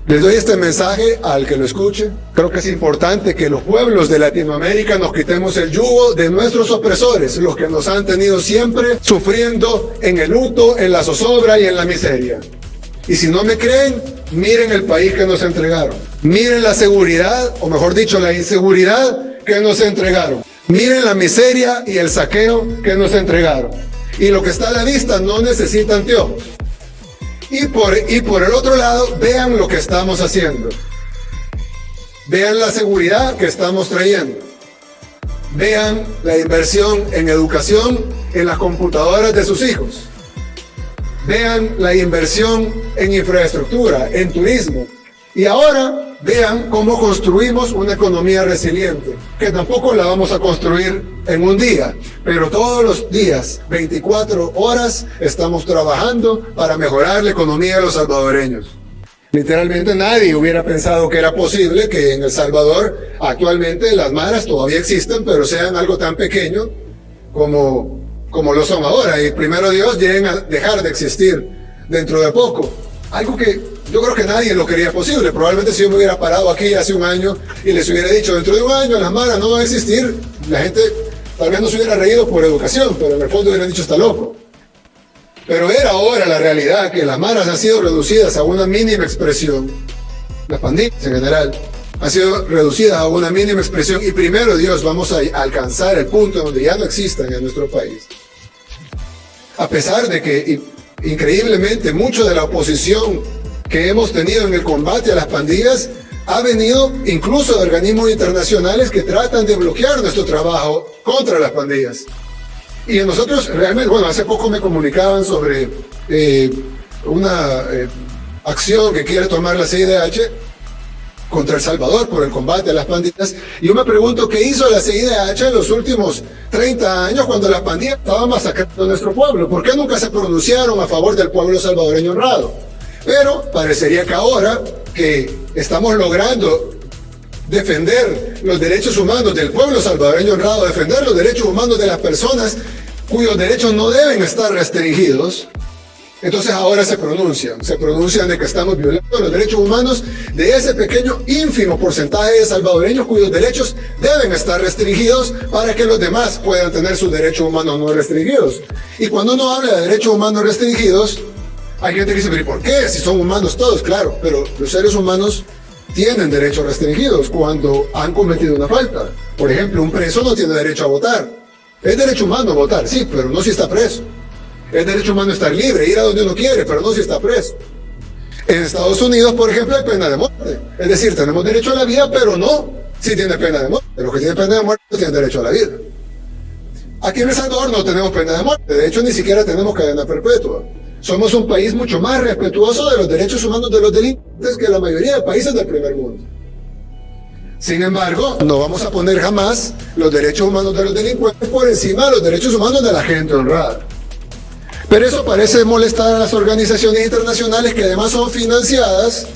Les doy este mensaje al que lo escuche. Creo que es importante que los pueblos de Latinoamérica nos quitemos el yugo de nuestros opresores, los que nos han tenido siempre sufriendo en el luto, en la zozobra y en la miseria. Y si no me creen, miren el país que nos entregaron. Miren la seguridad, o mejor dicho, la inseguridad que nos entregaron. Miren la miseria y el saqueo que nos entregaron. Y lo que está a la vista no necesita anteojos. Y por el otro lado, vean lo que estamos haciendo. Vean la seguridad que estamos trayendo. Vean la inversión en educación en las computadoras de sus hijos. Vean la inversión en infraestructura, en turismo. Y ahora vean cómo construimos una economía resiliente, que tampoco la vamos a construir en un día, pero todos los días, 24 horas, estamos trabajando para mejorar la economía de los salvadoreños. Literalmente nadie hubiera pensado que era posible que en El Salvador actualmente las maras todavía existen, pero sean algo tan pequeño como lo son ahora, y primero Dios lleguen a dejar de existir dentro de poco. Algo que yo creo que nadie lo quería posible. Probablemente si yo me hubiera parado aquí hace un año y les hubiera dicho, dentro de un año las maras no van a existir, la gente tal vez no se hubiera reído por educación, pero en el fondo hubieran dicho, está loco. Pero era ahora la realidad que las maras han sido reducidas a una mínima expresión, las pandillas en general, han sido reducidas a una mínima expresión, y primero Dios vamos a alcanzar el punto donde ya no existan en nuestro país. A pesar de que, increíblemente, mucho de la oposición que hemos tenido en el combate a las pandillas ha venido incluso de organismos internacionales que tratan de bloquear nuestro trabajo contra las pandillas. Y nosotros realmente, bueno, hace poco me comunicaban sobre una acción que quiere tomar la CIDH contra El Salvador por el combate a las pandillas. Y yo me pregunto, ¿qué hizo la CIDH en los últimos 30 años cuando las pandillas estaban masacrando a nuestro pueblo? ¿Por qué nunca se pronunciaron a favor del pueblo salvadoreño honrado? Pero parecería que ahora que estamos logrando defender los derechos humanos del pueblo salvadoreño honrado, defender los derechos humanos de las personas cuyos derechos no deben estar restringidos, entonces ahora se pronuncian de que estamos violando los derechos humanos de ese pequeño ínfimo porcentaje de salvadoreños cuyos derechos deben estar restringidos para que los demás puedan tener sus derechos humanos no restringidos. Y cuando uno habla de derechos humanos restringidos, hay gente que dice, pero ¿y por qué? Si son humanos todos, claro, pero los seres humanos tienen derechos restringidos cuando han cometido una falta. Por ejemplo, un preso no tiene derecho a votar. Es derecho humano votar, sí, pero no si está preso. Es derecho humano estar libre, ir a donde uno quiere, pero no si está preso. En Estados Unidos, por ejemplo, hay pena de muerte. Es decir, tenemos derecho a la vida, pero no si tiene pena de muerte. Los que tienen pena de muerte tienen derecho a la vida. Aquí en El Salvador no tenemos pena de muerte. De hecho, ni siquiera tenemos cadena perpetua. Somos un país mucho más respetuoso de los derechos humanos de los delincuentes que la mayoría de países del primer mundo. Sin embargo, no vamos a poner jamás los derechos humanos de los delincuentes por encima de los derechos humanos de la gente honrada. Pero eso parece molestar a las organizaciones internacionales que además son financiadas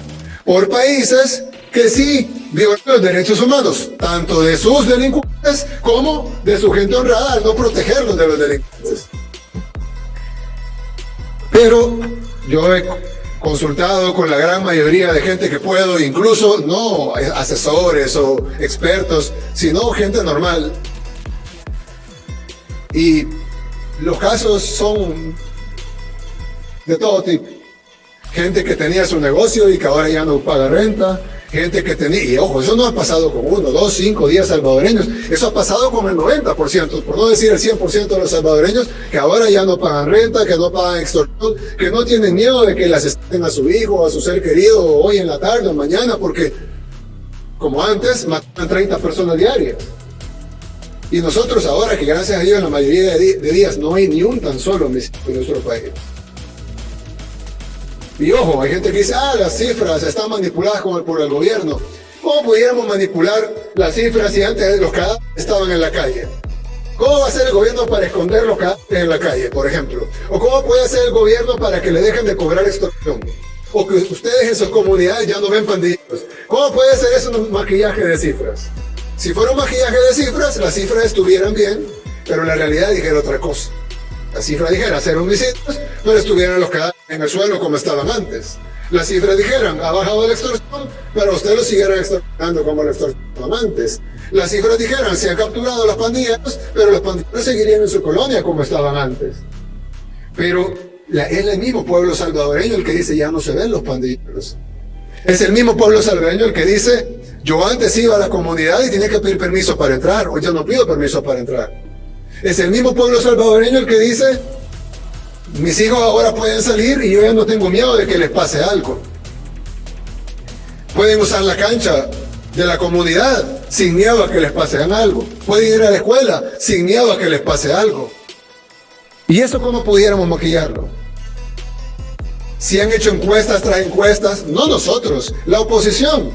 por países que sí violan los derechos humanos, tanto de sus delincuentes como de su gente honrada, al no protegerlos de los delincuentes. Pero yo he consultado con la gran mayoría de gente que puedo, incluso no asesores o expertos, sino gente normal. Y los casos son de todo tipo. Gente que tenía su negocio y que ahora ya no paga renta. Gente que tenía, y ojo, eso no ha pasado con 1, 2, 5, 10 salvadoreños. Eso ha pasado con el 90%, por no decir el 100% de los salvadoreños, que ahora ya no pagan renta, que no pagan extorsión, que no tienen miedo de que le asesinen a su hijo, a su ser querido, hoy en la tarde o mañana, porque, como antes, mataban 30 personas diarias. Y nosotros ahora, que gracias a Dios en la mayoría de días no hay ni un tan solo homicidio en nuestro país. Y ojo, hay gente que dice, las cifras están manipuladas por el gobierno. ¿Cómo pudiéramos manipular las cifras si antes los cadáveres estaban en la calle? ¿Cómo va a hacer el gobierno para esconder los cadáveres en la calle, por ejemplo? ¿O cómo puede hacer el gobierno para que le dejen de cobrar extorsión? O que ustedes en sus comunidades ya no ven pandilleros. ¿Cómo puede ser eso un maquillaje de cifras? Si fuera un maquillaje de cifras, las cifras estuvieran bien, pero la realidad dijera otra cosa. La cifra dijera 0 homicidios, pero estuvieran los cadáveres en el suelo como estaban antes. La cifra dijeran, ha bajado la extorsión, pero ustedes lo siguieran extorsionando como lo extorsionaban antes. Las cifras dijeran, se han capturado los pandilleros, pero los pandilleros seguirían en su colonia como estaban antes. Pero es el mismo pueblo salvadoreño el que dice, ya no se ven los pandilleros. Es el mismo pueblo salvadoreño el que dice, yo antes iba a la comunidad y tenía que pedir permiso para entrar, hoy ya no pido permiso para entrar. Es el mismo pueblo salvadoreño el que dice, mis hijos ahora pueden salir y yo ya no tengo miedo de que les pase algo. Pueden usar la cancha de la comunidad sin miedo a que les pase algo. Pueden ir a la escuela sin miedo a que les pase algo. ¿Y eso cómo pudiéramos maquillarlo? Si han hecho encuestas tras encuestas, no nosotros, la oposición.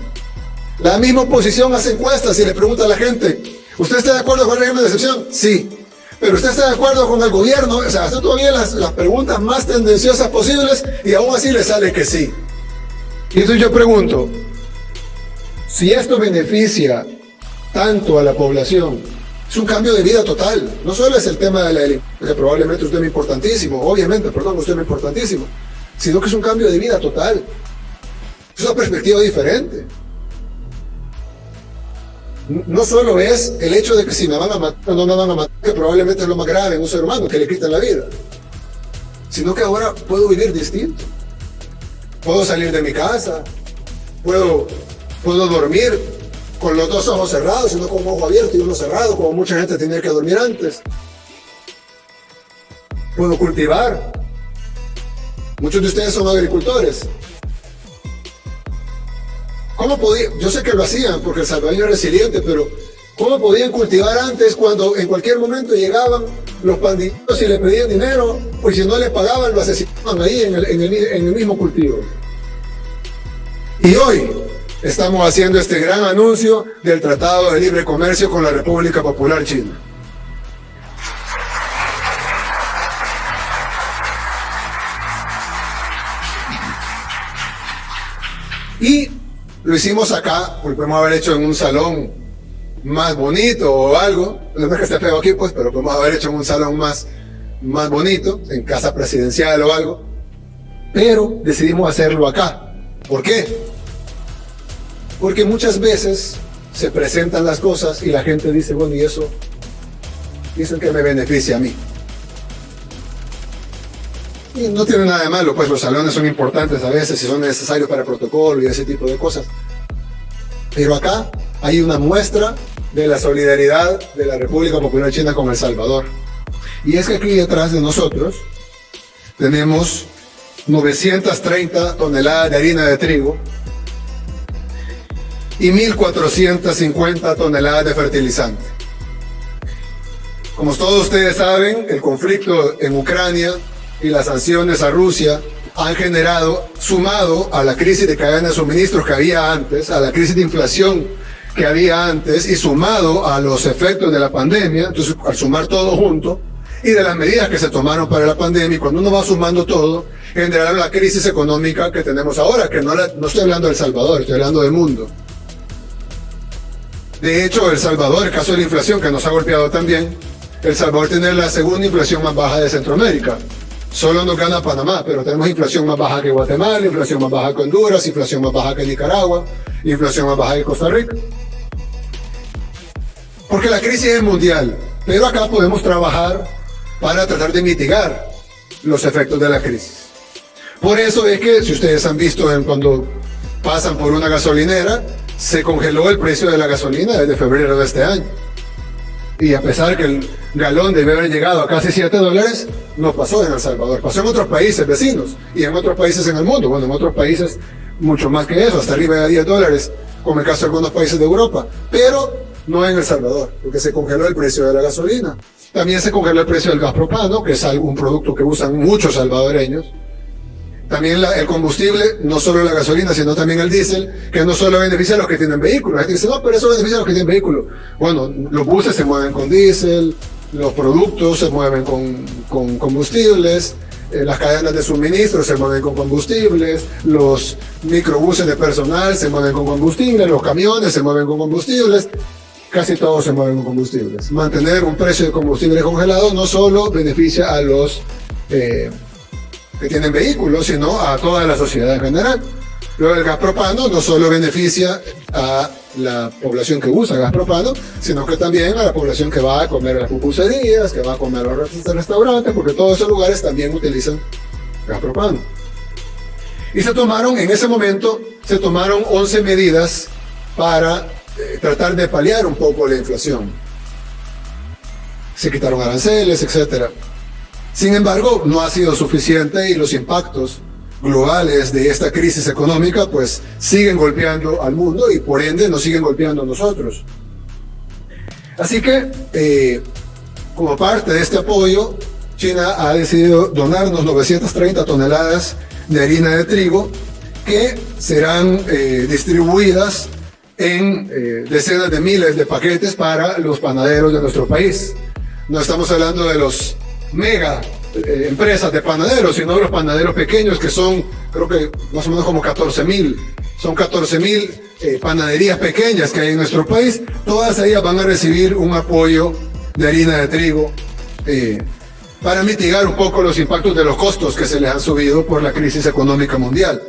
La misma oposición hace encuestas y le pregunta a la gente, ¿usted está de acuerdo con el régimen de excepción? Sí. Pero usted está de acuerdo con el gobierno, o sea, hace todavía las preguntas más tendenciosas posibles y aún así le sale que sí. Y entonces yo pregunto, si esto beneficia tanto a la población, es un cambio de vida total. No solo es el tema de la delincuencia, que probablemente es un tema importantísimo, obviamente, perdón, es un tema importantísimo, sino que es un cambio de vida total. Es una perspectiva diferente. No solo es el hecho de que si me van a matar o no me van a matar, que probablemente es lo más grave en un ser humano, que le quitan la vida, sino que ahora puedo vivir distinto. Puedo salir de mi casa, puedo dormir con los dos ojos cerrados, sino con un ojo abierto y uno cerrado, como mucha gente tenía que dormir antes. Puedo cultivar. Muchos de ustedes son agricultores. ¿Cómo podían? Yo sé que lo hacían porque el salvadoreño es resiliente, pero ¿cómo podían cultivar antes cuando en cualquier momento llegaban los pandilleros y le pedían dinero? Pues si no les pagaban, lo asesinaban ahí en el mismo cultivo. Y hoy estamos haciendo este gran anuncio del Tratado de Libre Comercio con la República Popular China. Y lo hicimos acá, porque podemos haber hecho en un salón más bonito o algo. No es que esté feo aquí, pues, pero podemos haber hecho en un salón más bonito, en casa presidencial o algo. Pero decidimos hacerlo acá. ¿Por qué? Porque muchas veces se presentan las cosas y la gente dice, bueno, y eso dicen que me beneficia a mí. Y no tiene nada de malo, pues los salones son importantes a veces y son necesarios para el protocolo y ese tipo de cosas. Pero acá hay una muestra de la solidaridad de la República Popular China con El Salvador. Y es que aquí detrás de nosotros tenemos 930 toneladas de harina de trigo y 1.450 toneladas de fertilizante. Como todos ustedes saben, el conflicto en Ucrania y las sanciones a Rusia han generado, sumado a la crisis de cadena de suministros que había antes, a la crisis de inflación que había antes y sumado a los efectos de la pandemia, entonces al sumar todo junto y de las medidas que se tomaron para la pandemia, y cuando uno va sumando todo, generaron la crisis económica que tenemos ahora, que no estoy hablando de El Salvador, estoy hablando del mundo. De hecho, El Salvador, el caso de la inflación que nos ha golpeado también, El Salvador tiene la segunda inflación más baja de Centroamérica. Solo nos gana Panamá, pero tenemos inflación más baja que Guatemala, inflación más baja que Honduras, inflación más baja que Nicaragua, inflación más baja que Costa Rica. Porque la crisis es mundial, pero acá podemos trabajar para tratar de mitigar los efectos de la crisis. Por eso es que, si ustedes han visto cuando pasan por una gasolinera, se congeló el precio de la gasolina desde febrero de este año. Y a pesar que el galón debe haber llegado a casi $7, no pasó en El Salvador. Pasó en otros países vecinos y en otros países en el mundo. Bueno, en otros países mucho más que eso, hasta arriba de $10, como el caso de algunos países de Europa. Pero no en El Salvador, porque se congeló el precio de la gasolina. También se congeló el precio del gas propano, que es un producto que usan muchos salvadoreños. También el combustible, no solo la gasolina, sino también el diésel, que no solo beneficia a los que tienen vehículos. La gente dice, no, pero eso beneficia a los que tienen vehículos. Bueno, los buses se mueven con diésel, los productos se mueven con combustibles, las cadenas de suministro se mueven con combustibles, los microbuses de personal se mueven con combustibles, los camiones se mueven con combustibles. casi todos se mueven con combustibles. Mantener un precio de combustible congelado no solo beneficia a los que tienen vehículos, sino a toda la sociedad en general. Luego el gas propano no solo beneficia a la población que usa gas propano, sino que también a la población que va a comer a las pupuserías, que va a comer a los restaurantes, porque todos esos lugares también utilizan gas propano. Y en ese momento, se tomaron 11 medidas para tratar de paliar un poco la inflación. Se quitaron aranceles, etc. Sin embargo, no ha sido suficiente y los impactos globales de esta crisis económica pues siguen golpeando al mundo y por ende nos siguen golpeando a nosotros. Así que, como parte de este apoyo, China ha decidido donarnos 930 toneladas de harina de trigo que serán distribuidas en decenas de miles de paquetes para los panaderos de nuestro país. No estamos hablando de los mega empresas de panaderos, sino de los panaderos pequeños que son, creo que más o menos como 14,000. Son 14,000 panaderías pequeñas que hay en nuestro país. Todas ellas van a recibir un apoyo de harina de trigo para mitigar un poco los impactos de los costos que se les han subido por la crisis económica mundial.